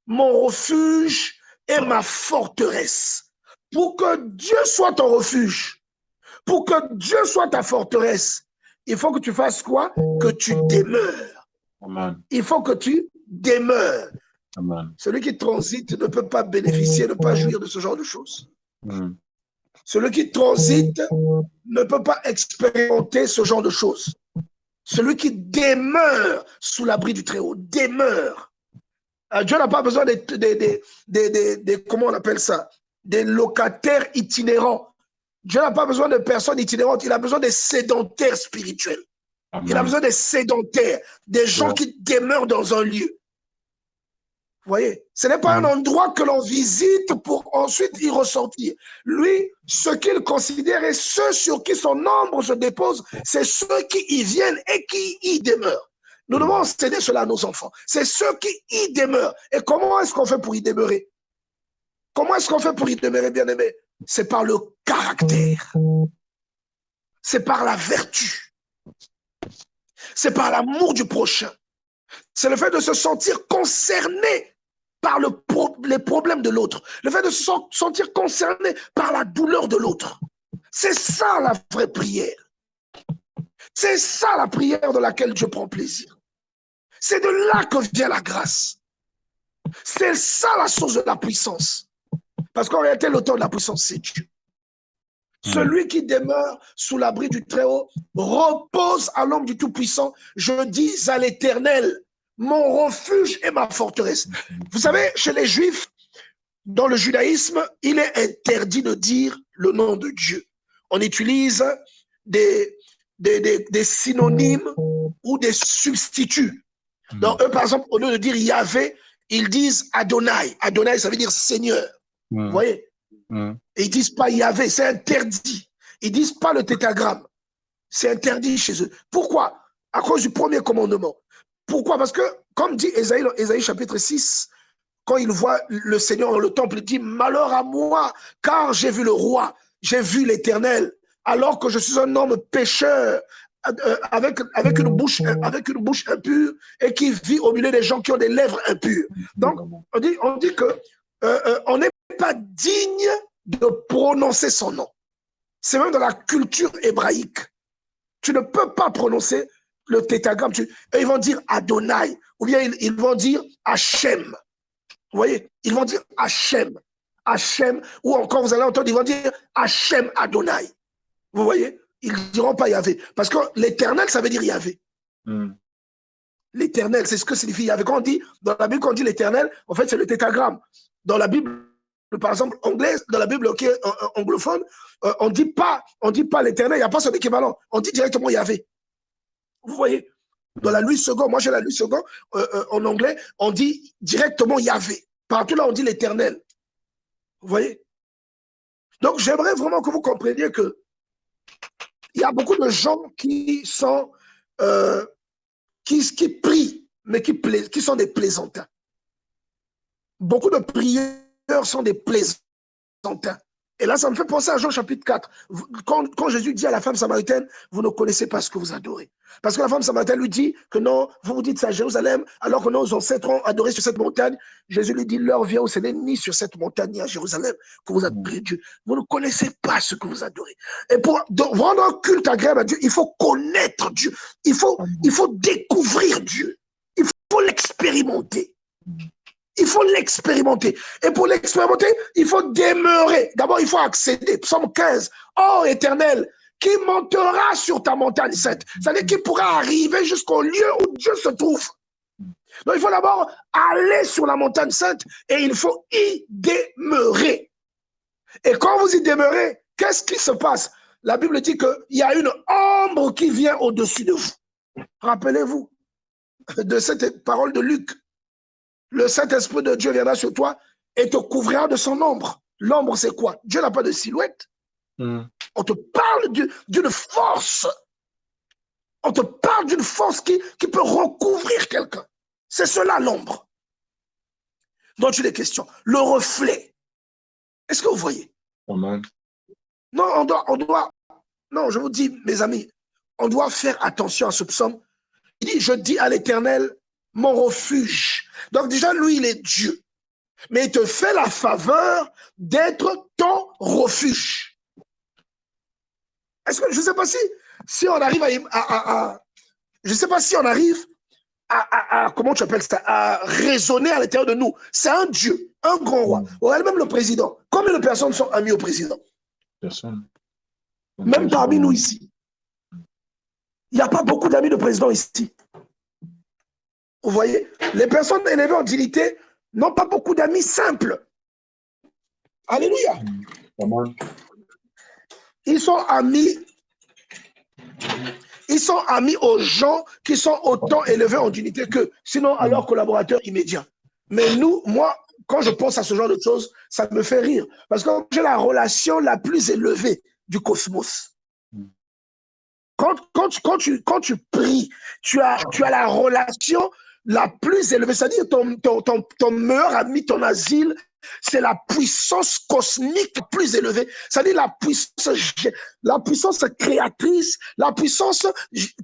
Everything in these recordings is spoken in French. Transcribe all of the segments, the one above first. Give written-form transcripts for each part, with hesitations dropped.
mon refuge et ma forteresse. Pour que Dieu soit ton refuge, pour que Dieu soit ta forteresse, il faut que tu fasses quoi? Que tu demeures. Amen. Il faut que tu demeures. Amen. Celui qui transite ne peut pas bénéficier, ne peut pas jouir de ce genre de choses. Celui qui transite ne peut pas expérimenter ce genre de choses. Celui qui demeure sous l'abri du Très-Haut, demeure. Dieu n'a pas besoin comment on appelle ça, des locataires itinérants. Dieu n'a pas besoin de personnes itinérantes, il a besoin des sédentaires spirituels. Amen. Il a besoin des sédentaires, des gens qui demeurent dans un lieu. Vous voyez, ce n'est pas un endroit que l'on visite pour ensuite y ressortir. Lui, ce qu'il considère et ceux sur qui son ombre se dépose, c'est ceux qui y viennent et qui y demeurent. Nous devons enseigner cela à nos enfants. C'est ceux qui y demeurent. Et comment est-ce qu'on fait pour y demeurer? Comment est-ce qu'on fait pour y demeurer, bien-aimé? C'est par le caractère. C'est par la vertu. C'est par l'amour du prochain. C'est le fait de se sentir concerné par les problèmes de l'autre. Le fait de se sentir concerné par la douleur de l'autre. C'est ça la vraie prière. C'est ça la prière de laquelle Dieu prend plaisir. C'est de là que vient la grâce. C'est ça la source de la puissance. Parce qu'en réalité, l'auteur de la puissance, c'est Dieu. Celui qui demeure sous l'abri du Très-Haut repose à l'ombre du Tout-Puissant. Je dis à l'Éternel, mon refuge et ma forteresse. Vous savez, chez les Juifs, dans le judaïsme, il est interdit de dire le nom de Dieu. On utilise des synonymes ou des substituts. Donc, eux, par exemple, au lieu de dire Yahvé, ils disent Adonai. Adonai, ça veut dire Seigneur. Vous voyez? Et ils disent pas Yahvé, c'est interdit. Ils disent pas le tétragramme. C'est interdit chez eux. Pourquoi? À cause du premier commandement. Pourquoi? Parce que, comme dit Ésaïe chapitre 6, quand il voit le Seigneur dans le temple, il dit « Malheur à moi, car j'ai vu le roi, j'ai vu l'Éternel, alors que je suis un homme pécheur, avec une bouche impure et qui vit au milieu des gens qui ont des lèvres impures. » Donc, on dit que on n'est pas digne de prononcer son nom. C'est même dans la culture hébraïque. Tu ne peux pas prononcer le tétragramme. Ils vont dire Adonai, ou bien ils vont dire Hachem. Vous voyez, ils vont dire Hachem, Hachem, ou encore vous allez entendre, ils vont dire Hachem Adonai. Vous voyez, ils ne diront pas Yahvé. Parce que l'éternel, ça veut dire Yahvé. L'éternel, c'est ce que signifie Yahvé. Quand on dit, dans la Bible, quand on dit l'éternel, en fait, c'est le tétragramme. Dans la Bible, par exemple, anglaise, dans la Bible qui est anglophone, on dit pas l'éternel, il n'y a pas son équivalent. On dit directement Yahvé. Vous voyez, dans la Louis II, moi j'ai la Louis II, en anglais, on dit directement Yahvé. Partout là, on dit l'éternel. Vous voyez? Donc, j'aimerais vraiment que vous compreniez que il y a beaucoup de gens qui sont, qui prient, mais qui sont des plaisantins. Beaucoup de prieurs sont des plaisantins. Et là, ça me fait penser à Jean chapitre 4. Quand Jésus dit à la femme samaritaine, vous ne connaissez pas ce que vous adorez. Parce que la femme samaritaine lui dit que non, vous vous dites ça à Jérusalem, alors que nos ancêtres ont adoré sur cette montagne. Jésus lui dit, l'heure vient où ce n'est ni sur cette montagne ni à Jérusalem que vous adorez Dieu. Vous ne connaissez pas ce que vous adorez. Et pour rendre un culte agréable à Dieu, il faut connaître Dieu. Il faut découvrir Dieu. Il faut l'expérimenter. Il faut l'expérimenter. Et pour l'expérimenter, il faut demeurer. D'abord, il faut accéder. Psaume 15. Oh, Éternel, qui montera sur ta montagne sainte? C'est-à-dire qui pourra arriver jusqu'au lieu où Dieu se trouve. Donc, il faut d'abord aller sur la montagne sainte et il faut y demeurer. Et quand vous y demeurez, qu'est-ce qui se passe? La Bible dit qu'il y a une ombre qui vient au-dessus de vous. Rappelez-vous de cette parole de Luc. Le Saint-Esprit de Dieu viendra sur toi et te couvrira de son ombre. L'ombre, c'est quoi? Dieu n'a pas de silhouette. On te parle d'une force. On te parle d'une force qui peut recouvrir quelqu'un. C'est cela, l'ombre. Donc, il est question. Le reflet. Est-ce que vous voyez? Amen. Non, on doit, non, je vous dis, mes amis, on doit faire attention à ce psaume. Il dit, je dis à l'Éternel, mon refuge. Donc déjà, lui, il est Dieu. mais il te fait la faveur d'être ton refuge. Est-ce que je ne sais pas si on arrive je ne sais pas si on arrive comment tu appelles ça, à raisonner à l'intérieur de nous. C'est un Dieu, un grand roi. Regarde même le président. Combien de personnes sont amies au président? Personne. Même parmi nous ici. Il n'y a pas beaucoup d'amis de président ici. Vous voyez, les personnes élevées en dignité n'ont pas beaucoup d'amis simples. Alléluia. Ils sont amis aux gens qui sont autant élevés en dignité qu'eux, sinon à leurs collaborateurs immédiats. Mais moi, quand je pense à ce genre de choses, ça me fait rire. Parce que j'ai la relation la plus élevée du cosmos. Quand tu pries, tu as la relation la plus élevée. C'est-à-dire ton meilleur ami, ton asile, c'est la puissance cosmique plus élevée. C'est-à-dire la puissance créatrice, la puissance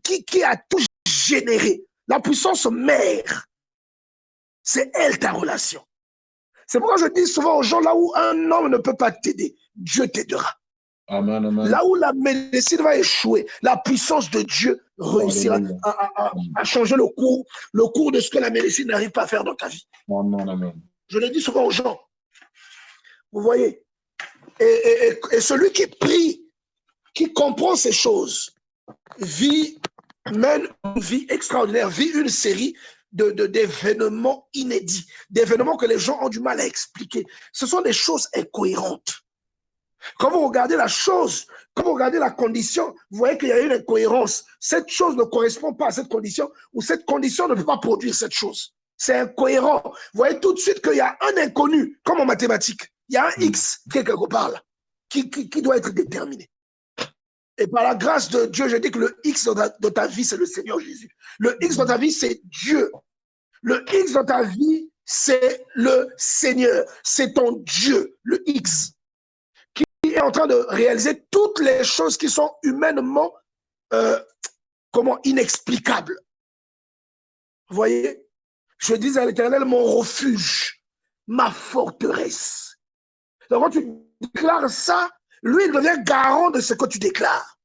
qui a tout généré. La puissance mère. C'est elle ta relation. C'est pourquoi je dis souvent aux gens, là où un homme ne peut pas t'aider, Dieu t'aidera. Amen, amen. Là où la médecine va échouer, la puissance de Dieu réussira à changer le cours de ce que la médecine n'arrive pas à faire dans ta vie. Amen, amen. Je le dis souvent aux gens. Vous voyez, et celui qui prie, qui comprend ces choses, mène une vie extraordinaire, vit une série d'événements inédits, d'événements que les gens ont du mal à expliquer. Ce sont des choses incohérentes. Quand vous regardez la chose, quand vous regardez la condition, vous voyez qu'il y a une incohérence. Cette chose ne correspond pas à cette condition, ou cette condition ne peut pas produire cette chose. C'est incohérent. Vous voyez tout de suite qu'il y a un inconnu, comme en mathématiques. Il y a un X qui est quelque part là, qui doit être déterminé. Et par la grâce de Dieu, je dis que le X de ta vie, c'est le Seigneur Jésus. Le X de ta vie, c'est Dieu. Le X de ta vie, c'est le Seigneur. C'est ton Dieu, le X, qui est en train de réaliser toutes les choses qui sont humainement inexplicables. Vous voyez? Je dis à l'Éternel, mon refuge, ma forteresse. Donc quand tu déclares ça, lui, il devient garant de ce que tu déclares.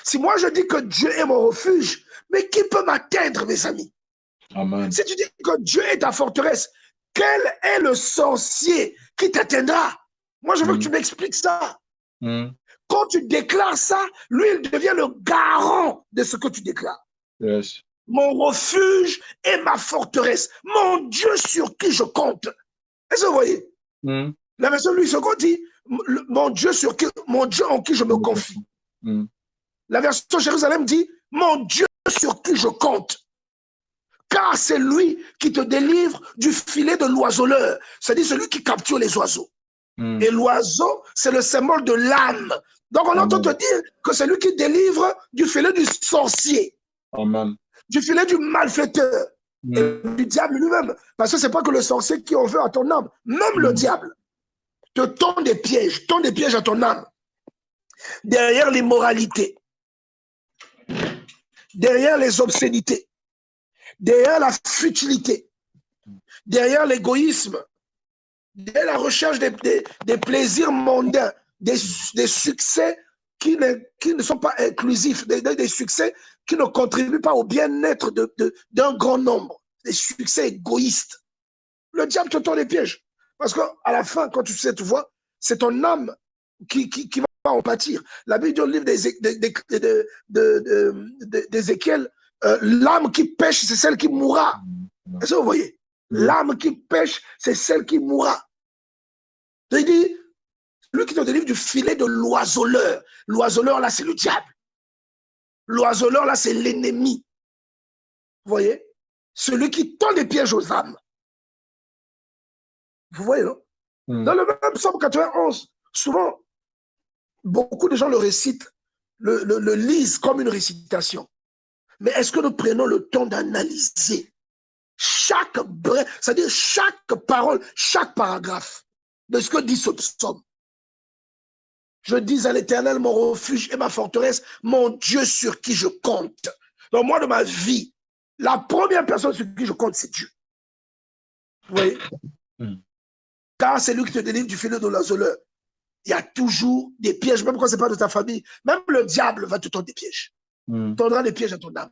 Si moi je dis que Dieu est mon refuge, mais qui peut m'atteindre, mes amis? Amen. Si tu dis que Dieu est ta forteresse, quel est le sorcier qui t'atteindra? Moi, je veux que tu m'expliques ça. Quand tu déclares ça, lui, il devient le garant de ce que tu déclares. Yes. Mon refuge est ma forteresse. Mon Dieu sur qui je compte. Est-ce que vous voyez? La version Louis II dit, mon Dieu en qui je me confie. La version Jérusalem dit, mon Dieu sur qui je compte. Car c'est lui qui te délivre du filet de l'oiseleur. C'est-à-dire celui qui capture les oiseaux. Et l'oiseau, c'est le symbole de l'âme. Donc on entend te dire que c'est lui qui délivre du filet du sorcier. Amen. Du filet du malfaiteur. Et du diable lui-même. Parce que ce n'est pas que le sorcier qui en veut à ton âme. Même le diable te tend des pièges à ton âme. Derrière l'immoralité, derrière les obscénités, derrière la futilité, derrière l'égoïsme, derrière la recherche des plaisirs mondains, des succès qui ne sont pas inclusifs, des succès qui ne contribuent pas au bien-être d'un grand nombre, des succès égoïstes. Le diable te tend des pièges. Parce qu'à la fin, quand tu sais, tu vois, c'est ton âme qui va en pâtir. La Bible dit dans le livre d'Ézéchiel, l'âme qui pêche, c'est celle qui mourra. Est-ce que vous voyez? L'âme qui pêche, c'est celle qui mourra. Il dit, lui qui te délivre du filet de l'oiseleur. L'oiseleur, là, c'est le diable. L'oiseleur, là, c'est l'ennemi. Vous voyez? Celui qui tend des pièges aux âmes. Vous voyez, non? Dans le même psaume 91, souvent, beaucoup de gens le récitent, le lisent comme une récitation. Mais est-ce que nous prenons le temps d'analyser chaque bref, c'est-à-dire chaque parole, chaque paragraphe de ce que dit ce psaume? Je dis à l'Éternel, mon refuge et ma forteresse, mon Dieu sur qui je compte. Dans moi, de ma vie, la première personne sur qui je compte, c'est Dieu. Vous voyez? car c'est lui qui te délivre du filet de l'oiseleur. Il y a toujours des pièges, même quand ce n'est pas de ta famille. Même le diable va te tendre des pièges. Il tendra des pièges à ton âme.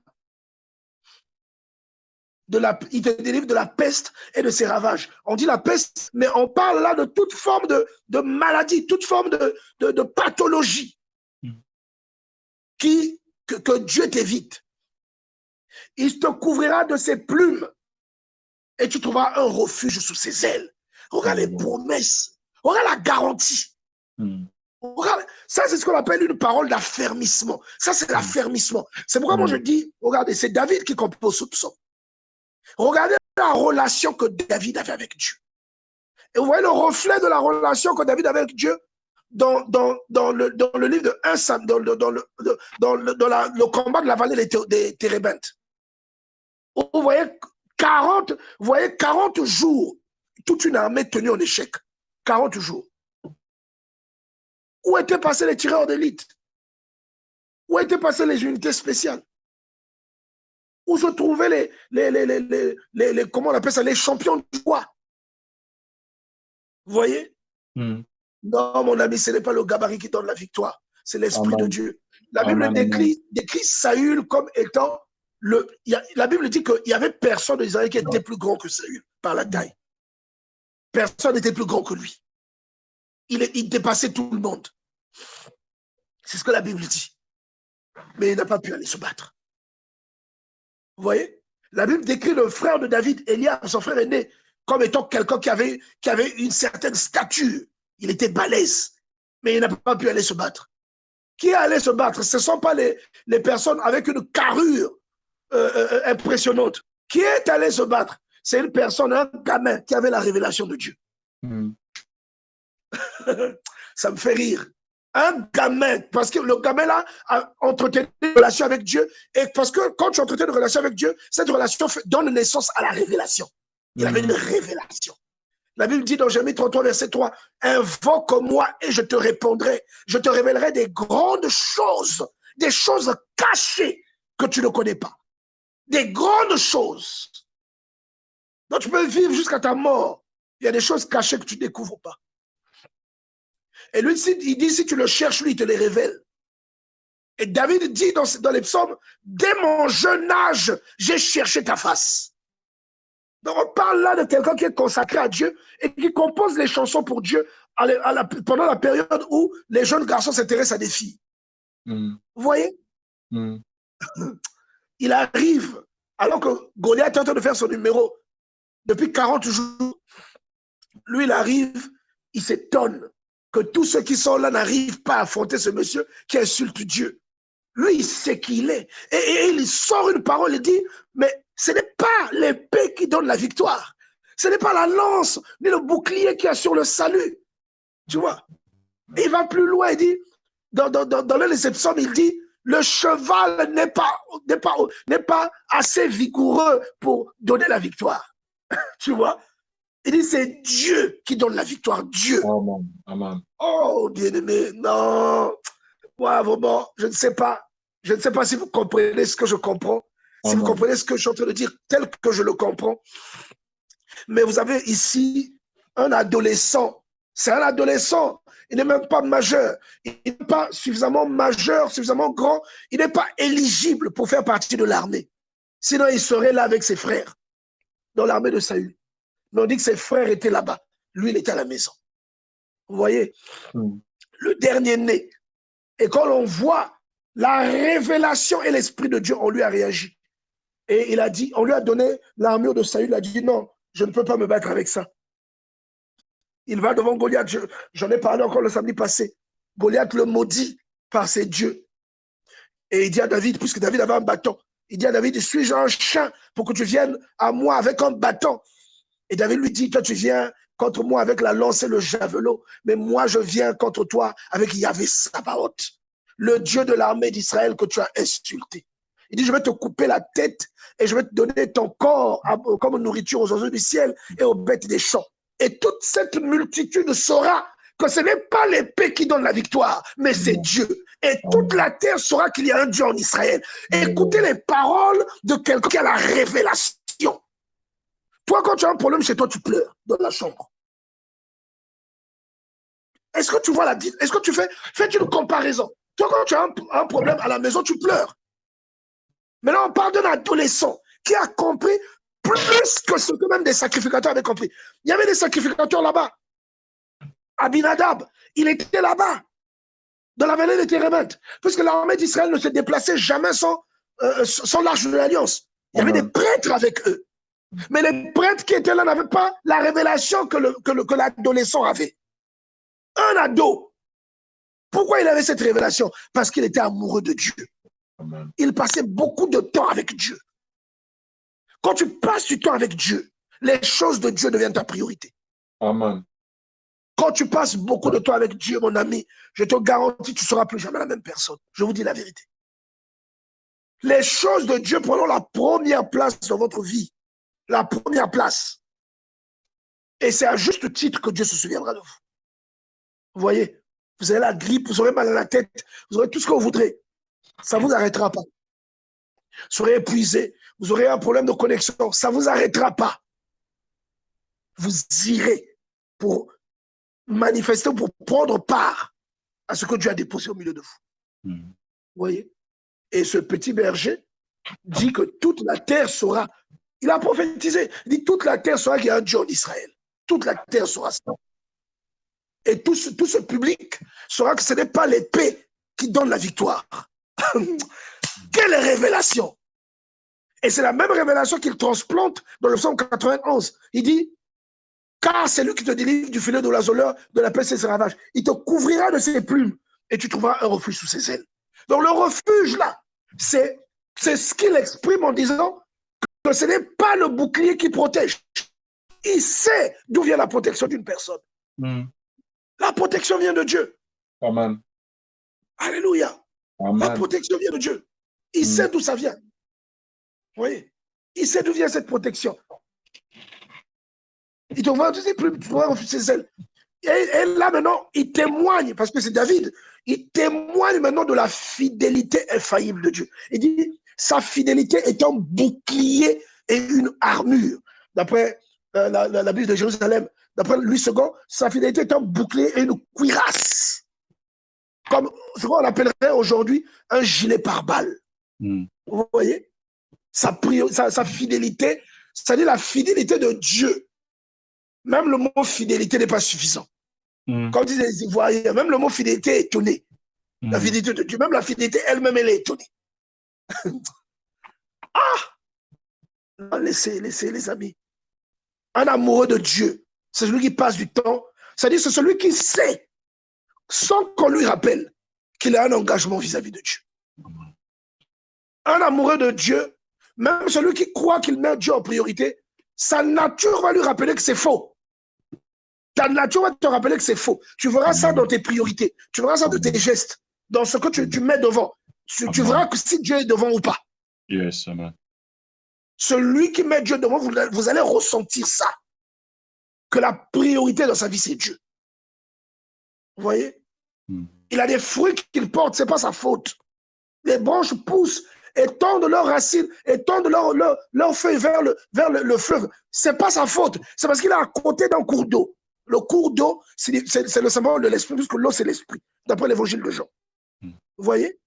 Il te délivre de la peste et de ses ravages. On dit la peste, mais on parle là de toute forme de maladie, toute forme de pathologie que Dieu t'évite. Il te couvrira de ses plumes et tu trouveras un refuge sous ses ailes. Regarde les promesses, regarde la garantie. Regarde, ça, c'est ce qu'on appelle une parole d'affermissement. Ça, c'est l'affermissement. C'est pourquoi moi je dis, regardez, c'est David qui compose ce psaume. Regardez la relation que David avait avec Dieu. Et vous voyez le reflet de la relation que David avait avec Dieu dans le livre de 1 Samuel, dans le combat de la vallée des Térébintes. Vous voyez 40 jours, toute une armée tenue en échec. 40 jours. Où étaient passés les tireurs d'élite? Où étaient passées les unités spéciales? Où se trouvaient comment on appelle ça, les champions du roi? Vous voyez? Non, mon ami, ce n'est pas le gabarit qui donne la victoire, c'est l'Esprit de Dieu. La Bible décrit Saül comme étant la Bible dit qu'il n'y avait personne d'Israël qui était plus grand que Saül par la taille. Personne n'était plus grand que lui. Il dépassait tout le monde. C'est ce que la Bible dit. Mais il n'a pas pu aller se battre. Vous voyez? La Bible décrit le frère de David, Eliab, son frère aîné, comme étant quelqu'un qui avait une certaine stature. Il était balèze, mais il n'a pas pu aller se battre. Qui est allé se battre? Ce ne sont pas les personnes avec une carrure impressionnante. Qui est allé se battre? C'est une personne, un gamin qui avait la révélation de Dieu. Ça me fait rire. Un gamin, parce que le gamin là a entretenu une relation avec Dieu, et parce que quand tu entretiens une relation avec Dieu, cette relation donne naissance à la révélation. Il avait une révélation. La Bible dit dans Jérémie 33, verset 3, invoque-moi et je te répondrai. Je te révélerai des grandes choses, des choses cachées que tu ne connais pas. Des grandes choses. Donc tu peux vivre jusqu'à ta mort. Il y a des choses cachées que tu ne découvres pas. Et lui, il dit, si tu le cherches, lui, il te les révèle. Et David dit dans les psaumes, dès mon jeune âge, j'ai cherché ta face. Donc on parle là de quelqu'un qui est consacré à Dieu et qui compose les chansons pour Dieu pendant la période où les jeunes garçons s'intéressent à des filles. Vous voyez? Il arrive, alors que Goliath est en train de faire son numéro depuis 40 jours, lui il arrive, il s'étonne que tous ceux qui sont là n'arrivent pas à affronter ce monsieur qui insulte Dieu. Lui, il sait qui il est. Et il sort une parole, il dit, mais ce n'est pas l'épée qui donne la victoire. Ce n'est pas la lance, ni le bouclier qui assure le salut. Tu vois? Et il va plus loin, il dit, dans l'un de ses psaumes, il dit, le cheval n'est pas assez vigoureux pour donner la victoire. Tu vois? Il dit, c'est Dieu qui donne la victoire. Dieu. Amen. Amen. Oh, bien-aimé, non. Moi, vraiment, je ne sais pas. Je ne sais pas si vous comprenez ce que je comprends. Si vous comprenez ce que je suis en train de dire, tel que je le comprends. Mais vous avez ici un adolescent. C'est un adolescent. Il n'est même pas majeur. Il n'est pas suffisamment majeur, suffisamment grand. Il n'est pas éligible pour faire partie de l'armée. Sinon, il serait là avec ses frères dans l'armée de Saül. Mais on dit que ses frères étaient là-bas. Lui, il était à la maison. Vous voyez? Le dernier né. Et quand on voit la révélation et l'Esprit de Dieu, on lui a réagi. Et il a dit, on lui a donné l'armure de Saül, il a dit non, je ne peux pas me battre avec ça. Il va devant Goliath, j'en ai parlé encore le samedi passé. Goliath le maudit par ses dieux. Et il dit à David, puisque David avait un bâton, il dit à David, suis-je un chien pour que tu viennes à moi avec un bâton? Et David lui dit, toi tu viens contre moi avec la lance et le javelot, mais moi je viens contre toi avec Yahvé Sabaoth, le Dieu de l'armée d'Israël que tu as insulté. Il dit, je vais te couper la tête et je vais te donner ton corps comme nourriture aux oiseaux du ciel et aux bêtes des champs. Et toute cette multitude saura que ce n'est pas l'épée qui donne la victoire, mais c'est Dieu. Et toute la terre saura qu'il y a un Dieu en Israël. Et écoutez les paroles de quelqu'un qui a la révélation. Toi, quand tu as un problème chez toi, tu pleures dans la chambre. Est-ce que tu vois la différence? Est-ce que tu fais une comparaison? Toi, quand tu as un problème à la maison, tu pleures. Maintenant, on parle d'un adolescent qui a compris plus que ce que même des sacrificateurs avaient compris. Il y avait des sacrificateurs là-bas. Abinadab, il était là-bas, dans la vallée de Térébenth, puisque l'armée d'Israël ne se déplaçait jamais sans l'arche de l'Alliance. Il y avait des prêtres avec eux. Mais les prêtres qui étaient là n'avaient pas la révélation que l'adolescent avait. Un ado. Pourquoi il avait cette révélation? Parce qu'il était amoureux de Dieu. Amen. Il passait beaucoup de temps avec Dieu. Quand tu passes du temps avec Dieu, les choses de Dieu deviennent ta priorité. Amen. Quand tu passes beaucoup de temps avec Dieu, mon ami, je te garantis, tu ne seras plus jamais la même personne. Je vous dis la vérité. Les choses de Dieu prendront la première place dans votre vie. La première place. Et c'est à juste titre que Dieu se souviendra de vous. Vous voyez, vous avez la grippe, vous aurez mal à la tête, vous aurez tout ce que vous voudrez. Ça ne vous arrêtera pas. Vous serez épuisé, vous aurez un problème de connexion, ça ne vous arrêtera pas. Vous irez pour manifester, pour prendre part à ce que Dieu a déposé au milieu de vous. Vous voyez? Et ce petit berger dit que toute la terre sera, il a prophétisé, il dit toute la terre sera qu'il y a un Dieu en Israël. Toute la terre sera ça. Et tout ce public saura que ce n'est pas l'épée qui donne la victoire. Quelle révélation! Et c'est la même révélation qu'il transplante dans le psaume 91. Il dit, car c'est lui qui te délivre du filet de l'azoleur, de la peste et ses ravages. Il te couvrira de ses plumes et tu trouveras un refuge sous ses ailes. Donc le refuge là, c'est ce qu'il exprime en disant que ce n'est pas le bouclier qui protège. Il sait d'où vient la protection d'une personne. La protection vient de Dieu. Amen. Alléluia. Amen. La protection vient de Dieu. Il sait d'où ça vient. Vous voyez? Il sait d'où vient cette protection. Il te voit, tu sais, plus, tu vois, refuser ses ailes. Et là, maintenant, il témoigne, parce que c'est David, il témoigne maintenant de la fidélité infaillible de Dieu. Il dit, sa fidélité est un bouclier et une armure. D'après la Bible de Jérusalem, d'après Louis II, sa fidélité est un bouclier et une cuirasse. Comme ce qu'on appellerait aujourd'hui un gilet pare-balles. Vous voyez? Sa fidélité, c'est-à-dire la fidélité de Dieu. Même le mot fidélité n'est pas suffisant. Comme disent les Ivoiriens, même le mot fidélité est étonné. La fidélité de Dieu, même la fidélité elle-même, elle est étonnée. Non, laissez les amis. Un amoureux de Dieu, c'est celui qui passe du temps, c'est-à-dire c'est celui qui sait, sans qu'on lui rappelle, qu'il a un engagement vis-à-vis de Dieu. Un amoureux de Dieu, même celui qui croit qu'il met Dieu en priorité, sa nature va lui rappeler que c'est faux. Ta nature va te rappeler que c'est faux. Tu verras ça dans tes priorités. Tu verras ça dans tes gestes, dans ce que tu mets devant. Tu verras que si Dieu est devant ou pas. Yes, amen. Celui qui met Dieu devant, vous allez ressentir ça. Que la priorité dans sa vie, c'est Dieu. Vous voyez? Il a des fruits qu'il porte, ce n'est pas sa faute. Les branches poussent et tendent leurs racines et tendent leurs feuilles vers le fleuve. Ce n'est pas sa faute. C'est parce qu'il est à côté d'un cours d'eau. Le cours d'eau, c'est le symbole de l'esprit, puisque l'eau, c'est l'esprit, d'après l'évangile de Jean. Vous voyez?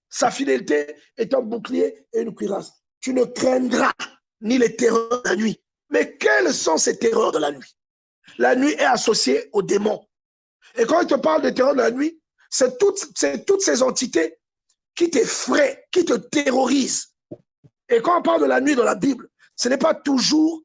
Sa fidélité est un bouclier et une cuirasse. Tu ne craindras ni les terreurs de la nuit. Mais quelles sont ces terreurs de la nuit? La nuit est associée aux démons. Et quand il te parle de terreurs de la nuit, c'est toutes ces entités qui t'effraient, qui te terrorisent. Et quand on parle de la nuit dans la Bible, ce n'est pas toujours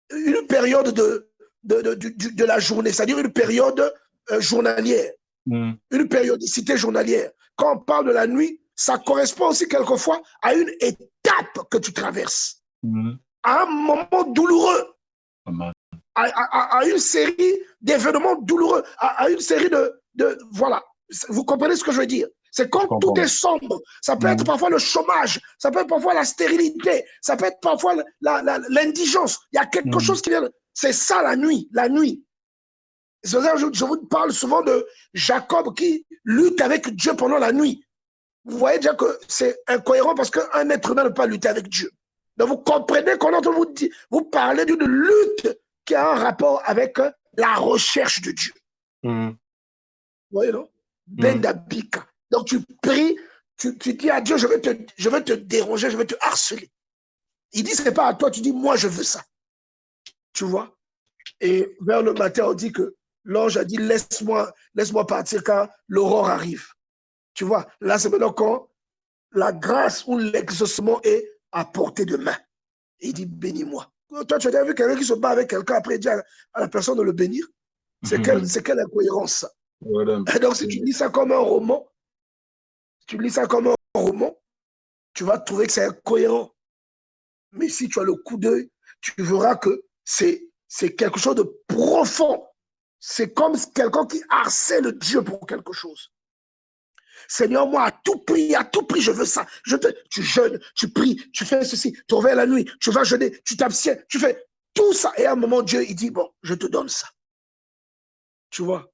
une période de la journée, c'est-à-dire une période journalière, une périodicité journalière. Quand on parle de la nuit, ça correspond aussi quelquefois à une étape que tu traverses, à un moment douloureux, à une série d'événements douloureux, à une série voilà. Vous comprenez ce que je veux dire? C'est quand tout est sombre. Ça peut être parfois le chômage, ça peut être parfois la stérilité, ça peut être parfois l'indigence. Il y a quelque chose qui vient. C'est ça la nuit, la nuit. C'est pour ça que je vous parle souvent de Jacob qui lutte avec Dieu pendant la nuit. Vous voyez déjà que c'est incohérent parce qu'un être humain ne peut pas lutter avec Dieu. Donc vous comprenez qu'on entend vous parler d'une lutte qui a un rapport avec la recherche de Dieu. Mhm. Vous voyez, non? Mhm. Bendabika. Donc tu pries, tu dis à Dieu, je vais te déranger, je vais te harceler. Il dit, c'est pas à toi, tu dis, moi, je veux ça. Tu vois? Et vers le matin, on dit que l'ange a dit, laisse-moi partir car l'aurore arrive. Tu vois? Là, c'est maintenant quand la grâce ou l'exaucement est à portée de main. Et il dit, bénis-moi. Toi, tu as déjà vu quelqu'un qui se bat avec quelqu'un, après il dit à la personne de le bénir. C'est quelle incohérence, ça? Voilà. Et donc, si tu lis ça comme un roman, tu vas trouver que c'est incohérent. Mais si tu as le coup d'œil, tu verras que c'est quelque chose de profond. C'est comme quelqu'un qui harcèle Dieu pour quelque chose. Seigneur, moi, à tout prix, je veux ça. Tu jeûnes, tu pries, tu fais ceci, tu reviens la nuit, tu vas jeûner, tu t'abstiens, tu fais tout ça. Et à un moment, Dieu, il dit, bon, je te donne ça. Tu vois?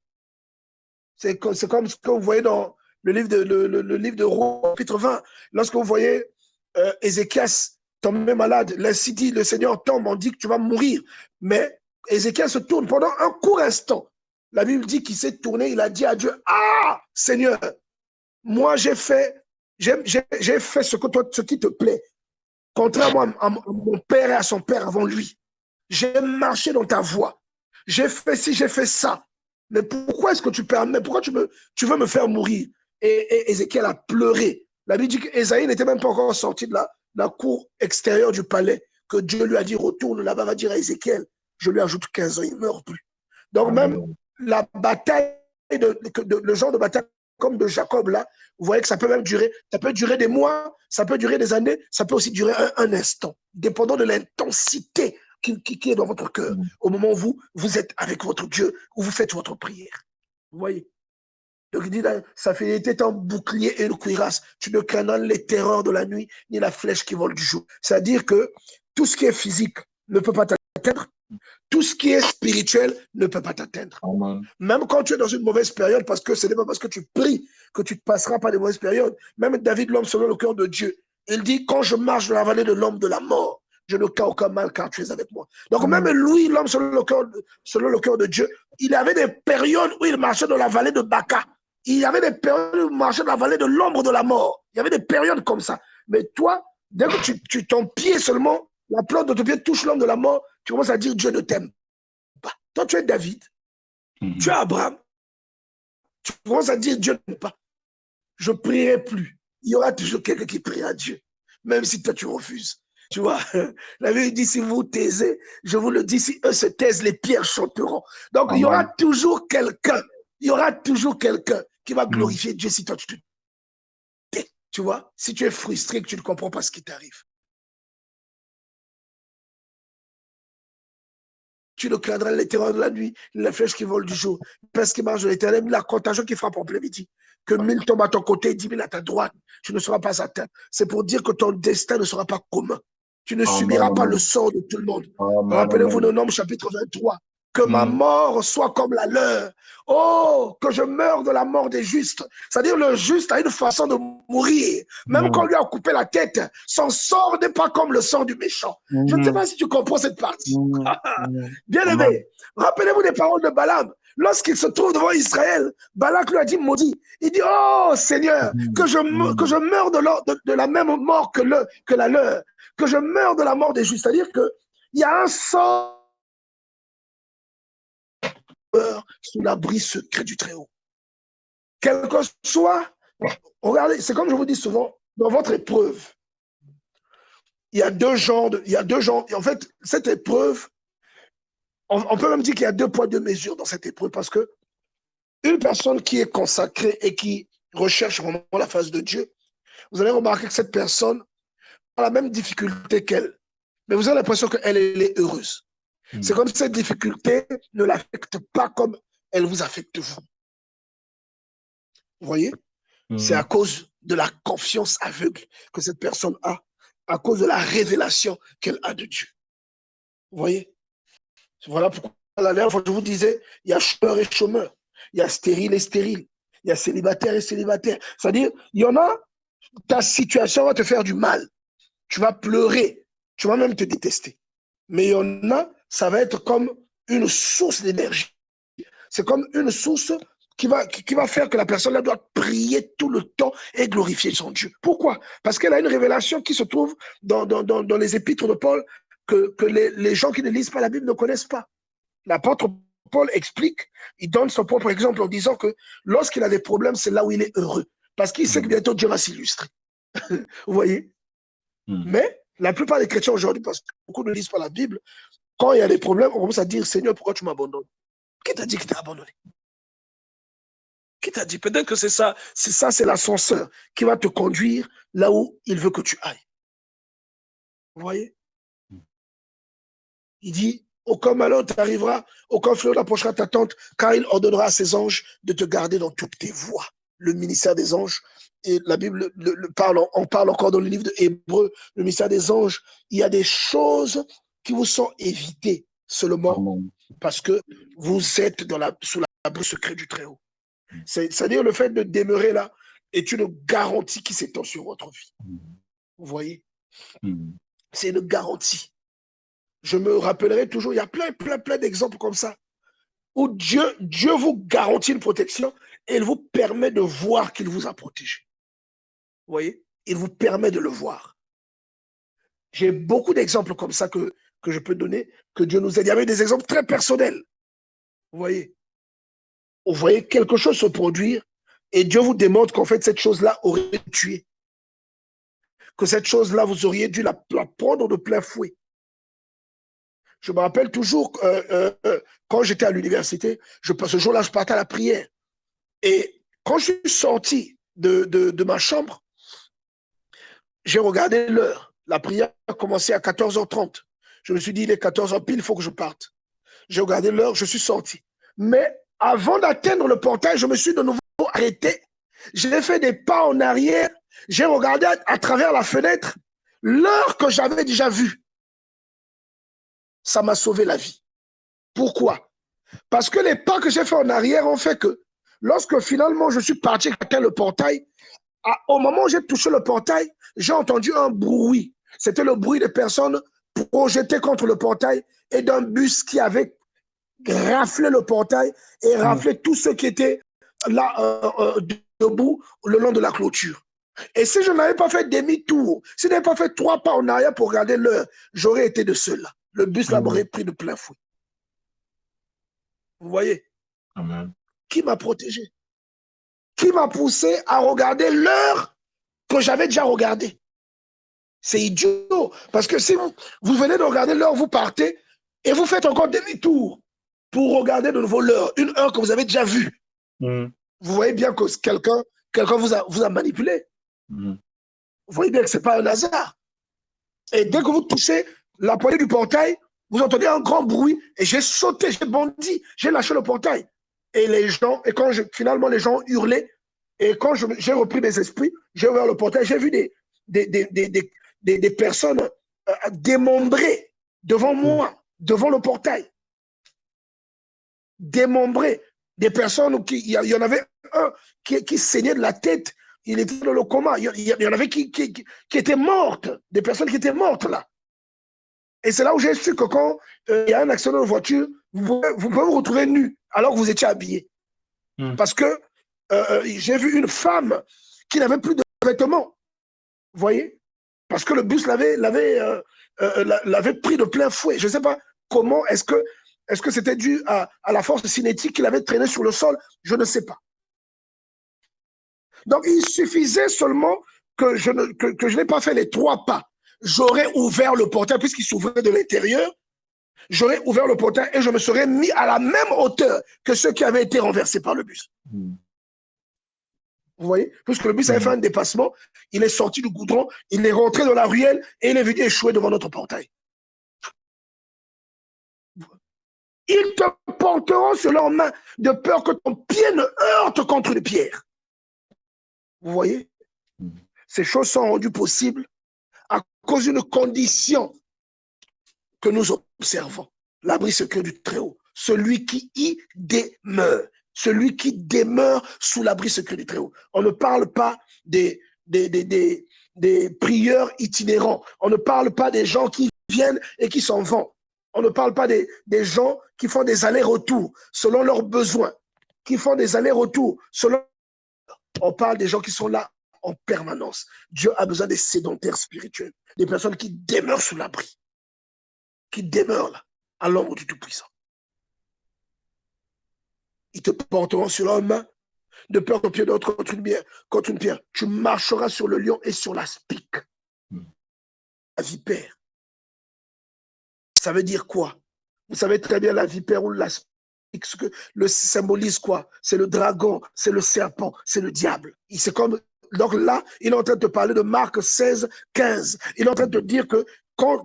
C'est comme ce que vous voyez dans le livre de Romains, chapitre 20. Lorsque vous voyez Ézéchias tomber malade, l'ainsi dit, le Seigneur tombe, on dit que tu vas mourir. Mais Ézéchias se tourne pendant un court instant. La Bible dit qu'il s'est tourné, il a dit à Dieu, ah, Seigneur, moi j'ai fait ce qui te plaît, contrairement à mon père et à son père avant lui. J'ai marché dans ta voie. J'ai fait ci, j'ai fait ça. Mais pourquoi est-ce que tu permets, pourquoi tu veux me faire mourir? Et Ézéchiel a pleuré. La Bible dit qu'Ésaïe n'était même pas encore sorti de la cour extérieure du palais, que Dieu lui a dit, retourne là-bas, va dire à Ézéchiel, je lui ajoute 15 ans, il ne meurt plus. Donc même Amen. la bataille, le genre de bataille comme de Jacob là, vous voyez que ça peut même durer, ça peut durer des mois, ça peut durer des années, ça peut aussi durer un instant, dépendant de l'intensité qui est dans votre cœur, Mhm. au moment où vous êtes avec votre Dieu, où vous faites votre prière. Vous voyez? Donc il dit là, sa fidélité est un bouclier et une cuirasse. Tu ne crains les terreurs de la nuit, ni la flèche qui vole du jour. C'est-à-dire que tout ce qui est physique ne peut pas t'atteindre, tout ce qui est spirituel ne peut pas t'atteindre. Amen. Même quand tu es dans une mauvaise période, parce que ce n'est pas parce que tu pries que tu ne passeras pas des mauvaises périodes. Même David, l'homme selon le cœur de Dieu, il dit, quand je marche dans la vallée de l'homme de la mort, je ne crains aucun mal car tu es avec moi. Donc même Amen. lui, l'homme selon le cœur de Dieu, il avait des périodes où il marchait dans la vallée de Baca. Il y avait des périodes où il marchait dans la vallée de l'ombre de la mort. Il y avait des périodes comme ça. Mais toi, dès que ton pied seulement, la plante de ton pied touche l'homme de la mort, tu commences à dire Dieu ne t'aime pas. Toi, tu es David, tu es Mhm. Abraham, tu commences à dire Dieu ne t'aime pas. Je ne prierai plus. Il y aura toujours quelqu'un qui priera Dieu, même si toi tu refuses. Tu vois, la Bible dit si vous taisez, je vous le dis, si eux se taisent, les pierres chanteront. Donc Amen. il y aura toujours quelqu'un qui va Mhm. glorifier Dieu si toi tu te tais. Tu vois, si tu es frustré que tu ne comprends pas ce qui t'arrive. Tu ne craindras les terreurs de la nuit, la flèche qui vole du jour, parce qui marche de l'éternel, la contagion qui frappe en plein midi. Que 1000 tombent à ton côté, 10 000 à ta droite, tu ne seras pas atteint. C'est pour dire que ton destin ne sera pas commun. Tu ne Amen. subiras pas le Amen. sort de tout le monde. Amen. Rappelez-vous de Amen. Nombres chapitre 23. Que ma Mhm. mort soit comme la leur. Oh, que je meure de la mort des justes. C'est-à-dire le juste a une façon de mourir. Même quand on Mhm. lui a coupé la tête, son sort n'est pas comme le sort du méchant. Je ne sais pas Mhm. si tu comprends cette partie. Mhm. Mhm. Bien Amen. aimé, rappelez-vous des paroles de Balaam. Lorsqu'il se trouve devant Israël, Balak lui a dit maudit. Il dit, oh Seigneur, Mhm. que je Mhm. meure de la même mort que la leur, que je meure de la mort des justes. C'est-à-dire qu'il y a un sort sous l'abri secret du Très-Haut. Quel que soit, regardez, c'est comme je vous dis souvent, dans votre épreuve, il y a deux genres. En fait, cette épreuve, on peut même dire qu'il y a deux poids, deux mesures dans cette épreuve parce que une personne qui est consacrée et qui recherche vraiment la face de Dieu, vous allez remarquer que cette personne a la même difficulté qu'elle. Mais vous avez l'impression qu'elle est heureuse. C'est Mhm. comme si cette difficulté ne l'affecte pas comme elle vous affecte vous. Vous voyez? C'est à Mhm. cause de la confiance aveugle que cette personne a, à cause de la révélation qu'elle a de Dieu. Vous voyez? Voilà pourquoi la dernière fois je vous disais, il y a chômeur et chômeur, il y a stérile et stérile, il y a célibataire et célibataire. C'est-à-dire, il y en a, ta situation va te faire du mal. Tu vas pleurer, tu vas même te détester. Mais il y en a, ça va être comme une source d'énergie. c'est comme une source qui va faire que la personne là doit prier tout le temps et glorifier son Dieu. Pourquoi? Parce qu'elle a une révélation qui se trouve dans les épîtres de Paul que les gens qui ne lisent pas la Bible ne connaissent pas. L'apôtre Paul explique, il donne son propre exemple en disant que lorsqu'il a des problèmes, c'est là où il est heureux. Parce qu'il sait que bientôt Dieu va s'illustrer. Vous voyez? Mais la plupart des chrétiens aujourd'hui, parce que beaucoup ne lisent pas la Bible, quand il y a des problèmes, on commence à dire, Seigneur, pourquoi tu m'abandonnes? Qui t'a dit qu'il t'a abandonné? Qui t'a dit? Peut-être que c'est l'ascenseur qui va te conduire là où il veut que tu ailles. Vous voyez? Il dit, aucun malheur t'arrivera, aucun fléau n'approchera ta tente, car il ordonnera à ses anges de te garder dans toutes tes voies. Le ministère des anges, et la Bible on parle encore dans le livre de Hébreux, le ministère des anges, il y a des choses qui vous sont évitées seulement parce que vous êtes sous l'abri secret du Très-Haut. C'est-à-dire le fait de demeurer là est une garantie qui s'étend sur votre vie. Vous voyez? C'est une garantie. Je me rappellerai toujours, il y a plein d'exemples comme ça, où Dieu vous garantit une protection et il vous permet de voir qu'il vous a protégé. Vous voyez? Il vous permet de le voir. J'ai beaucoup d'exemples comme ça que je peux donner, que Dieu nous aide. Il y avait des exemples très personnels. Vous voyez? Vous voyez quelque chose se produire et Dieu vous démontre qu'en fait, cette chose-là aurait tué. Que cette chose-là, vous auriez dû la prendre de plein fouet. Je me rappelle toujours, quand j'étais à l'université, ce jour-là, je partais à la prière. Et quand je suis sorti de ma chambre, j'ai regardé l'heure. La prière a commencé à 14h30. Je me suis dit, il est 14h pile, il faut que je parte. J'ai regardé l'heure, je suis sorti. Mais avant d'atteindre le portail, je me suis de nouveau arrêté. J'ai fait des pas en arrière. J'ai regardé à travers la fenêtre l'heure que j'avais déjà vue. Ça m'a sauvé la vie. Pourquoi? Parce que les pas que j'ai fait en arrière ont fait que lorsque finalement je suis parti atteindre le portail, au moment où j'ai touché le portail, j'ai entendu un bruit. C'était le bruit des personnes projetées contre le portail et d'un bus qui avait raflé le portail et raflé tous ceux qui étaient là debout le long de la clôture. Et si je n'avais pas fait demi-tour, si je n'avais pas fait 3 pas en arrière pour regarder l'heure, j'aurais été de ceux-là. Le bus l'aurait pris de plein fouet. Vous voyez? Amen. Qui m'a protégé? Qui m'a poussé à regarder l'heure que j'avais déjà regardée? C'est idiot. Parce que si vous venez de regarder l'heure, vous partez et vous faites encore demi-tour pour regarder de nouveau l'heure, une heure que vous avez déjà vue. Vous voyez bien que quelqu'un vous a manipulé. Vous voyez bien que ce n'est pas un hasard. Et dès que vous touchez la poignée du portail, vous entendez un grand bruit et j'ai sauté, j'ai bondi, j'ai lâché le portail. Et quand finalement les gens hurlaient, et quand j'ai repris mes esprits, j'ai ouvert le portail, j'ai vu des personnes démembrées devant moi, devant le portail. Démembrées. Des personnes, il y en avait un qui saignait de la tête, il était dans le coma. Il y en avait qui étaient mortes, des personnes qui étaient mortes là. Et c'est là où j'ai su que quand il y a un accident de voiture, vous pouvez vous retrouver nu alors que vous étiez habillé. Parce que j'ai vu une femme qui n'avait plus de vêtements. Vous voyez? Parce que le bus l'avait pris de plein fouet. Je ne sais pas comment, est-ce que c'était dû à la force cinétique qu'il avait traîné sur le sol? Je ne sais pas. Donc, il suffisait seulement que je n'ai pas fait les 3 pas. J'aurais ouvert le portail puisqu'il s'ouvrait de l'intérieur. J'aurais ouvert le portail et je me serais mis à la même hauteur que ceux qui avaient été renversés par le bus. Vous voyez? Puisque le bus avait fait un dépassement, il est sorti du goudron, il est rentré dans la ruelle et il est venu échouer devant notre portail. Ils te porteront sur leurs mains de peur que ton pied ne heurte contre une pierre. Vous voyez? Ces choses sont rendues possibles à cause d'une condition que nous observons. L'abri secret du Très-Haut. Celui qui y demeure. Celui qui demeure sous l'abri secret du Très-Haut. On ne parle pas des prieurs itinérants. On ne parle pas des gens qui viennent et qui s'en vont. On ne parle pas des gens qui font des allers-retours selon leurs besoins, qui font des allers-retours selon... On parle des gens qui sont là en permanence. Dieu a besoin des sédentaires spirituels, des personnes qui demeurent sous l'abri, qui demeurent là, à l'ombre du Tout-Puissant. Ils te porteront sur leurs mains, de peur ton pied d'autre contre une pierre. Tu marcheras sur le lion et sur la spique. La vipère. Ça veut dire quoi? Vous savez très bien la vipère ou la spique, ce que le symbolise quoi? C'est le dragon, c'est le serpent, c'est le diable. C'est comme... Donc là, il est en train de te parler de Marc 16, 15. Il est en train de te dire que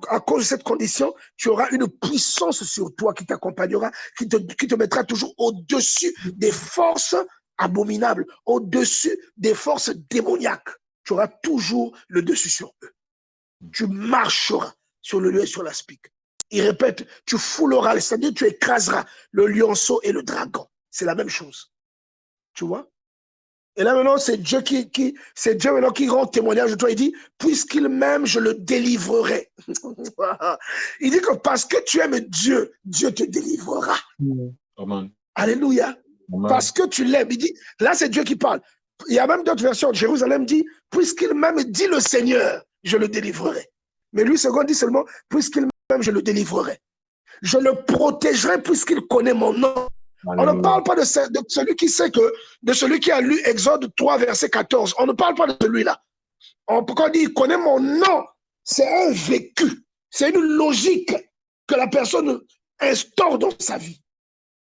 à cause de cette condition, tu auras une puissance sur toi qui t'accompagnera, qui te mettra toujours au-dessus des forces abominables, au-dessus des forces démoniaques. Tu auras toujours le dessus sur eux. Tu marcheras sur le lieu et sur la spique. Il répète, tu fouleras, c'est-à-dire tu écraseras le lionceau et le dragon. C'est la même chose. Tu vois? Et là maintenant, c'est Dieu c'est Dieu maintenant qui rend témoignage de toi. Il dit, puisqu'il m'aime, je le délivrerai. Il dit que parce que tu aimes Dieu, Dieu te délivrera. Amen. Alléluia. Amen. Parce que tu l'aimes. Il dit, là c'est Dieu qui parle. Il y a même d'autres versions. Jérusalem dit, puisqu'il m'aime, dit le Seigneur, je le délivrerai. Mais lui, second dit seulement, puisqu'il m'aime, je le délivrerai. Je le protégerai puisqu'il connaît mon nom. Alléluia. On ne parle pas de celui qui sait que, de celui qui a lu Exode 3, verset 14. On ne parle pas de celui-là. Quand on dit il connaît mon nom, c'est un vécu. C'est une logique que la personne instaure dans sa vie.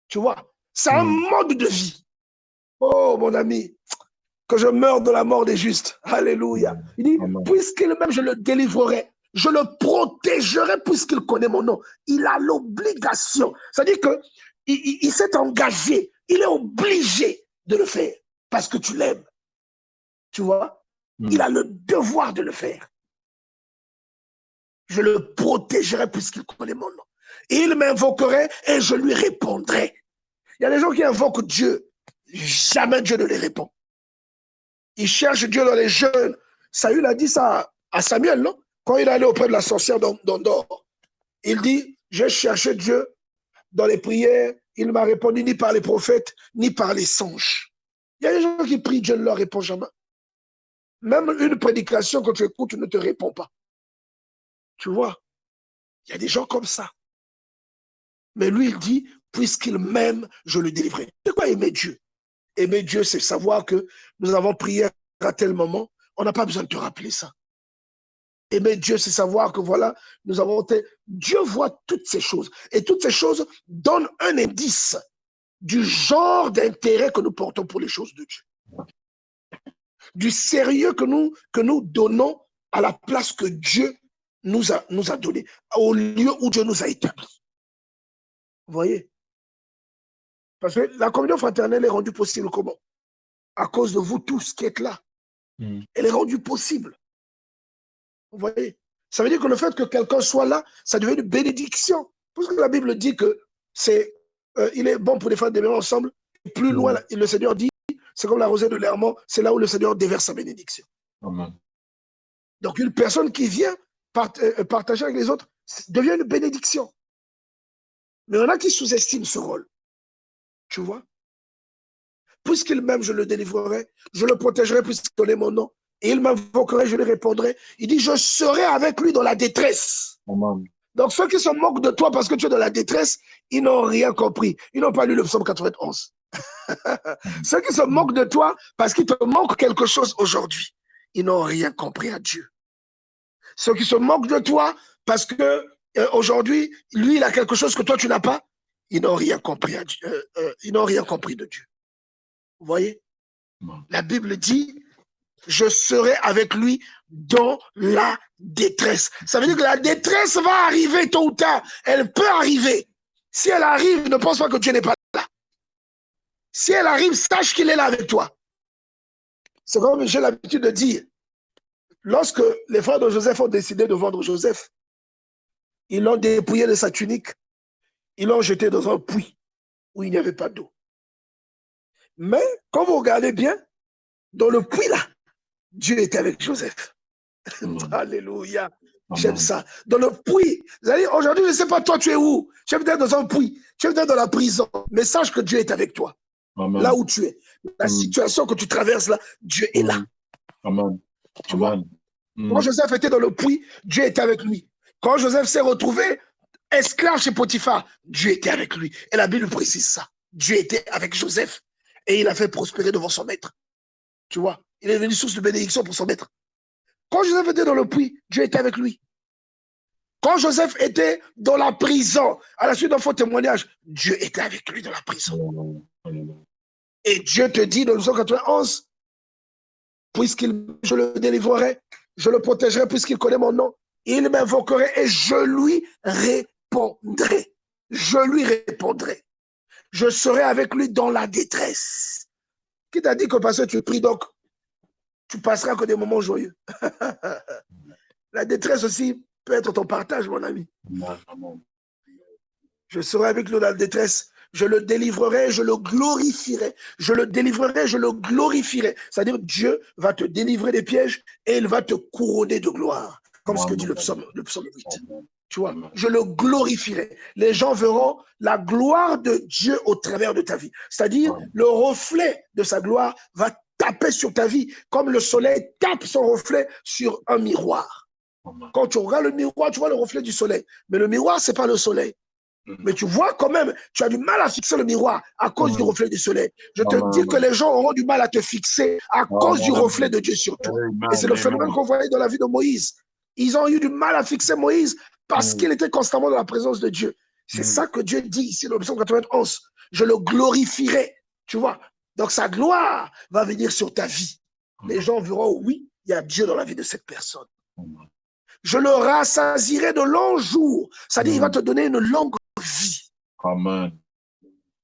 Tu vois? C'est un mode de vie. Oh, mon ami, que je meure de la mort des justes. Alléluia. Il dit, puisqu'il m'aime, je le délivrerai. Je le protégerai puisqu'il connaît mon nom. Il a l'obligation. C'est-à-dire qu'il s'est engagé. Il est obligé de le faire parce que tu l'aimes. Tu vois? Il a le devoir de le faire. Je le protégerai puisqu'il connaît mon nom. Il m'invoquerait et je lui répondrai. Il y a des gens qui invoquent Dieu. Jamais Dieu ne les répond. Ils cherchent Dieu dans les jeunes. Saül a dit ça à Samuel, non? Quand il est allé auprès de la sorcière d'Endor. Il dit, j'ai cherché Dieu dans les prières. Il ne m'a répondu ni par les prophètes, ni par les songes. Il y a des gens qui prient, Dieu ne leur répond jamais. Même une prédication que tu écoutes ne te répond pas. Tu vois? Il y a des gens comme ça. Mais lui, il dit, puisqu'il m'aime, je le délivrerai. C'est quoi aimer Dieu? Aimer Dieu, c'est savoir que nous avons prié à tel moment. On n'a pas besoin de te rappeler ça. Aimer Dieu, c'est savoir que voilà, nous avons été... Dieu voit toutes ces choses. Et toutes ces choses donnent un indice du genre d'intérêt que nous portons pour les choses de Dieu. Du sérieux que nous donnons à la place que Dieu nous a donné, au lieu où Dieu nous a établis. Vous voyez? Parce que la communion fraternelle est rendue possible comment? À cause de vous tous qui êtes là. Elle est rendue possible. Vous voyez? Ça veut dire que le fait que quelqu'un soit là, ça devient une bénédiction. Parce que la Bible dit que il est bon pour les frères de demeurer ensemble. Plus loin, le Seigneur dit, c'est comme la rosée de l'Hermont, c'est là où le Seigneur déverse sa bénédiction. Amen. Donc une personne qui vient partager avec les autres devient une bénédiction. Mais il y en a qui sous-estiment ce rôle. Tu vois? Puisqu'il m'aime, je le délivrerai, je le protégerai puisqu'il connaît mon nom. Et il m'invoquerait, je lui répondrai. Il dit, je serai avec lui dans la détresse. Amen. Donc ceux qui se moquent de toi parce que tu es dans la détresse, ils n'ont rien compris. Ils n'ont pas lu le psaume 91. Ceux qui se moquent de toi parce qu'il te manque quelque chose aujourd'hui, ils n'ont rien compris à Dieu. Ceux qui se moquent de toi parce que aujourd'hui, lui, il a quelque chose que toi, tu n'as pas, ils n'ont rien compris à Dieu. Ils n'ont rien compris de Dieu. Vous voyez? La Bible dit, je serai avec lui dans la détresse. Ça veut dire que la détresse va arriver tôt ou tard. Elle peut arriver. Si elle arrive, ne pense pas que Dieu n'est pas là. Si elle arrive, sache qu'il est là avec toi. C'est comme j'ai l'habitude de dire. Lorsque les frères de Joseph ont décidé de vendre Joseph, ils l'ont dépouillé de sa tunique, ils l'ont jeté dans un puits où il n'y avait pas d'eau. Mais quand vous regardez bien, dans le puits là, Dieu était avec Joseph. Alléluia. J'aime ça. Dans le puits. Aujourd'hui, je ne sais pas, toi, tu es où? Tu es peut-être dans un puits. Tu es peut-être dans la prison. Mais sache que Dieu est avec toi. Amen. Là où tu es. La situation que tu traverses là, Dieu est là. Amen. Tu vois? Quand Joseph était dans le puits, Dieu était avec lui. Quand Joseph s'est retrouvé esclave chez Potiphar, Dieu était avec lui. Et la Bible précise ça. Dieu était avec Joseph. Et il a fait prospérer devant son maître. Tu vois? Il est devenu source de bénédiction pour son maître. Quand Joseph était dans le puits, Dieu était avec lui. Quand Joseph était dans la prison, à la suite d'un faux témoignage, Dieu était avec lui dans la prison. Et Dieu te dit dans le 191, je le délivrerai, je le protégerai puisqu'il connaît mon nom, il m'invoquerait et je lui répondrai. Je lui répondrai. Je serai avec lui dans la détresse. Qui t'a dit que parce que tu pries donc, tu passeras que des moments joyeux? La détresse aussi peut être ton partage, mon ami. Je serai avec lui dans la détresse. Je le délivrerai, je le glorifierai. Je le délivrerai, je le glorifierai. C'est-à-dire, Dieu va te délivrer des pièges et il va te couronner de gloire. Comme ce que dit le psaume 8. Tu vois, je le glorifierai. Les gens verront la gloire de Dieu au travers de ta vie. C'est-à-dire, le reflet de sa gloire va taper sur ta vie comme le soleil tape son reflet sur un miroir. Quand tu regardes le miroir, tu vois le reflet du soleil. Mais le miroir, ce n'est pas le soleil. Mais tu vois quand même, tu as du mal à fixer le miroir à cause du reflet du soleil. Je te dis que les gens auront du mal à te fixer à cause du reflet de Dieu sur toi. Et c'est le phénomène qu'on voyait dans la vie de Moïse. Ils ont eu du mal à fixer Moïse parce qu'il était constamment dans la présence de Dieu. C'est ça que Dieu dit ici dans le psaume 91. Je le glorifierai. Tu vois? Donc sa gloire va venir sur ta vie. Les gens verront, oui, il y a Dieu dans la vie de cette personne. Je le rassasierai de longs jours. C'est-à-dire, il va te donner une longue vie. Amen.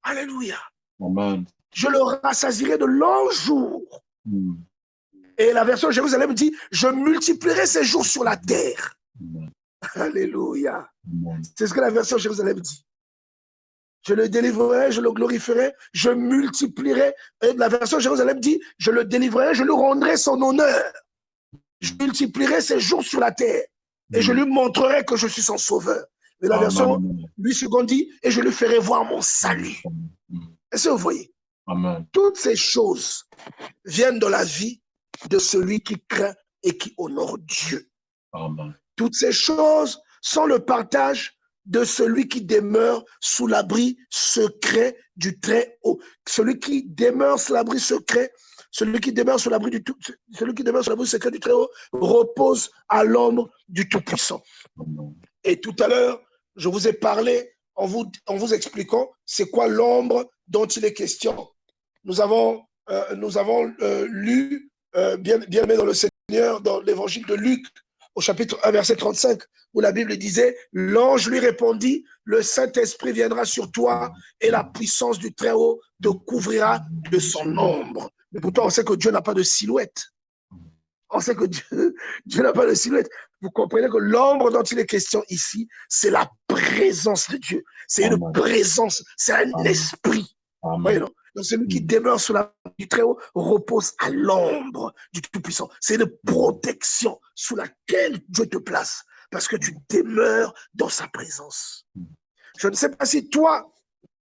Alléluia. Amen. Je le rassasierai de longs jours. Et la version Jérusalem dit, je multiplierai ses jours sur la terre. Alléluia. C'est ce que la version Jérusalem dit. Je le délivrerai, je le glorifierai, je multiplierai. Et la version Jérusalem dit, je le délivrerai, je lui rendrai son honneur. Je multiplierai ses jours sur la terre. Et je lui montrerai que je suis son sauveur. Mais la version 8 secondes dit, et je lui ferai voir mon salut. Est-ce que vous voyez? Amen. Toutes ces choses viennent de la vie de celui qui craint et qui honore Dieu. Amen. Toutes ces choses sont le partage de celui qui demeure sous l'abri secret du Très-Haut. Celui qui demeure sous l'abri secret, celui qui demeure sous l'abri du tout, celui qui demeure sous l'abri secret du Très-Haut repose à l'ombre du Tout-Puissant. Et tout à l'heure, je vous ai parlé en vous expliquant c'est quoi l'ombre dont il est question. Nous avons lu bien aimé dans le Seigneur, dans l'évangile de Luc, au chapitre 1, verset 35, où la Bible disait, l'ange lui répondit, le Saint-Esprit viendra sur toi et la puissance du Très-Haut te couvrira de son ombre. Mais pourtant, on sait que Dieu n'a pas de silhouette. On sait que Dieu n'a pas de silhouette. Vous comprenez que l'ombre dont il est question ici, c'est la présence de Dieu. C'est une présence, c'est un esprit. Voyez, non? Donc celui qui demeure sous la du Très-Haut repose à l'ombre du Tout-Puissant. C'est une protection sous laquelle Dieu te place parce que tu demeures dans sa présence. Je ne sais pas si toi,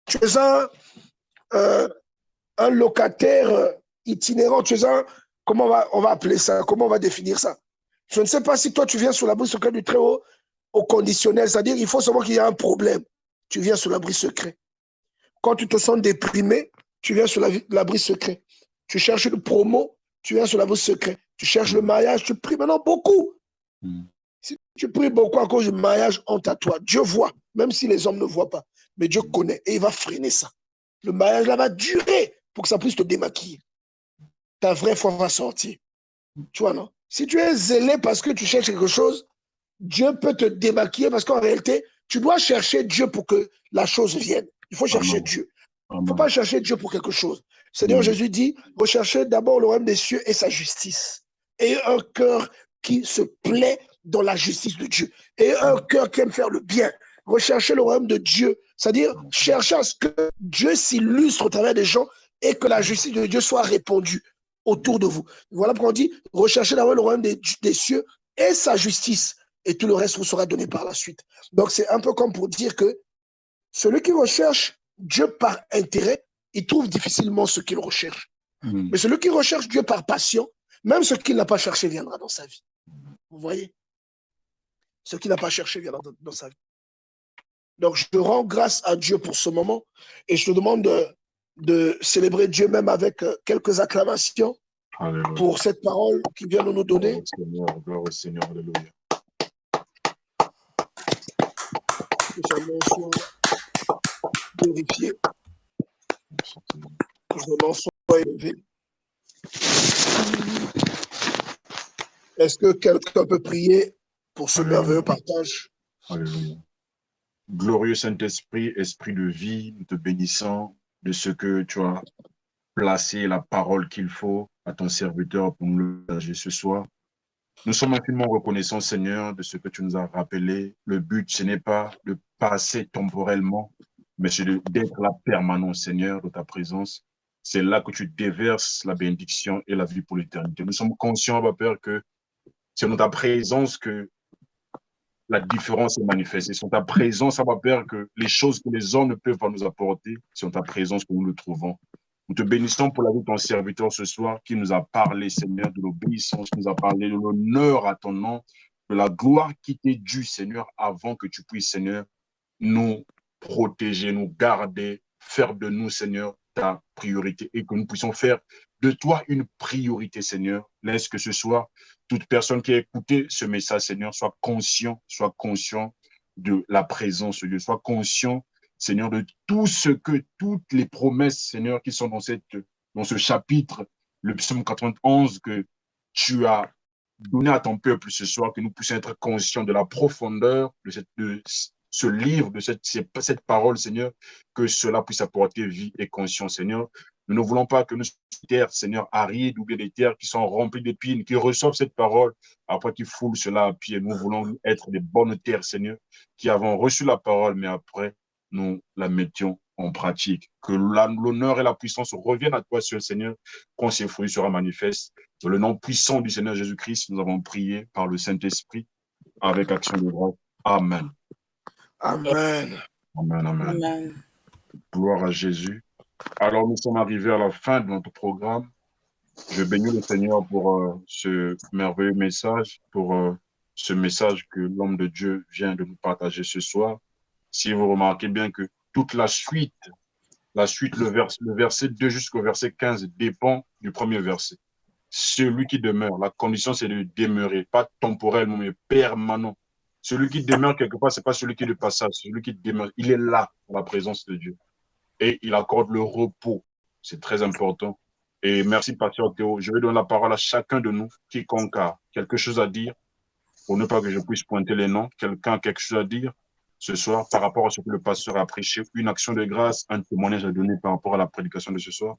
tu es un locataire itinérant, tu es un, comment on va appeler ça, comment on va définir ça. Je ne sais pas si toi, tu viens sous l'abri secret du Très-Haut au conditionnel, c'est-à-dire il faut savoir qu'il y a un problème. Tu viens sous l'abri secret. Quand tu te sens déprimé, tu viens sur l'abri secret. Tu cherches une promo, tu viens sur l'abri secret. Tu cherches le mariage, tu pries maintenant beaucoup. Si tu pries beaucoup à cause du mariage, honte à toi. Dieu voit, même si les hommes ne voient pas. Mais Dieu connaît et il va freiner ça. Le mariage là va durer pour que ça puisse te démaquiller. Ta vraie foi va sortir. Tu vois, non? Si tu es zélé parce que tu cherches quelque chose, Dieu peut te démaquiller parce qu'en réalité, tu dois chercher Dieu pour que la chose vienne. Il faut chercher Dieu. Il ne faut pas chercher Dieu pour quelque chose. Seigneur Jésus dit, recherchez d'abord le royaume des cieux et sa justice. Et un cœur qui se plaît dans la justice de Dieu. Et un cœur qui aime faire le bien. Recherchez le royaume de Dieu. C'est-à-dire, chercher à ce que Dieu s'illustre au travers des gens et que la justice de Dieu soit répandue autour de vous. Voilà pourquoi on dit, recherchez d'abord le royaume des cieux et sa justice. et tout le reste vous sera donné par la suite. Donc, c'est un peu comme pour dire que celui qui recherche Dieu par intérêt, il trouve difficilement ce qu'il recherche. Mais celui qui recherche Dieu par passion, même ce qu'il n'a pas cherché viendra dans sa vie. Vous voyez? Ce qu'il n'a pas cherché viendra dans sa vie. Donc, je rends grâce à Dieu pour ce moment et je te demande de célébrer Dieu même avec quelques acclamations. Alléluia. Pour cette parole qu'il vient de nous donner. Gloire au Seigneur, alléluia. Que son nom soit glorifié. Que son nom soit élevé. Est-ce que quelqu'un peut prier pour ce merveilleux partage? Alléluia. Glorieux Saint-Esprit, Esprit de vie, nous te bénissons de ce que tu as placé la parole qu'il faut à ton serviteur pour nous le partager ce soir. Nous sommes infiniment reconnaissants, Seigneur, de ce que tu nous as rappelé. Le but, ce n'est pas de passer temporellement, mais c'est d'être là permanent, Seigneur, de ta présence. C'est là que tu déverses la bénédiction et la vie pour l'éternité. Nous sommes conscients, Père, que c'est dans ta présence que la différence est manifestée. C'est en ta présence, Père, que les choses que les hommes ne peuvent pas nous apporter, c'est en ta présence que nous le trouvons. Nous te bénissons pour la vie de ton serviteur ce soir qui nous a parlé, Seigneur, de l'obéissance, qui nous a parlé de l'honneur à ton nom, de la gloire qui t'est due, Seigneur, avant que tu puisses, Seigneur, nous protéger, nous garder, faire de nous, Seigneur, ta priorité et que nous puissions faire de toi une priorité, Seigneur. Laisse que ce soir, toute personne qui a écouté ce message, Seigneur, soit conscient de la présence de Dieu, soit conscient, Seigneur, de tout ce que, toutes les promesses, Seigneur, qui sont dans ce chapitre, le psaume 91, que tu as donné à ton peuple ce soir, que nous puissions être conscients de la profondeur de ce livre, de cette parole, Seigneur, que cela puisse apporter vie et conscience, Seigneur. Nous ne voulons pas que nos terres, Seigneur, arides ou bien des terres qui sont remplies d'épines, qui reçoivent cette parole, après qu'ils foulent cela à pied. Nous voulons être des bonnes terres, Seigneur, qui avons reçu la parole, mais après, nous la mettions en pratique. Que l'honneur et la puissance reviennent à toi seul, Seigneur, quand ces fruits seront manifestes. Dans le nom puissant du Seigneur Jésus-Christ, nous avons prié par le Saint-Esprit avec action de grâce. Amen. Amen. Amen, amen. Amen. Gloire à Jésus. Alors, nous sommes arrivés à la fin de notre programme. Je bénis le Seigneur pour ce merveilleux message, pour ce message que l'homme de Dieu vient de nous partager ce soir. Si vous remarquez bien que toute la suite, le verset 2 jusqu'au verset 15 dépend du premier verset. Celui qui demeure, la condition c'est de demeurer, pas temporellement, mais permanent. Celui qui demeure quelque part, c'est pas celui qui est de passage, celui qui demeure, il est là, dans la présence de Dieu. Et il accorde le repos. C'est très important. Et merci, Pasteur Théo. Je vais donner la parole à chacun de nous, quiconque a quelque chose à dire, pour ne pas que je puisse pointer les noms. Quelqu'un a quelque chose à dire ce soir par rapport à ce que le pasteur a prêché, une action de grâce, un témoignage à donner par rapport à la prédication de ce soir.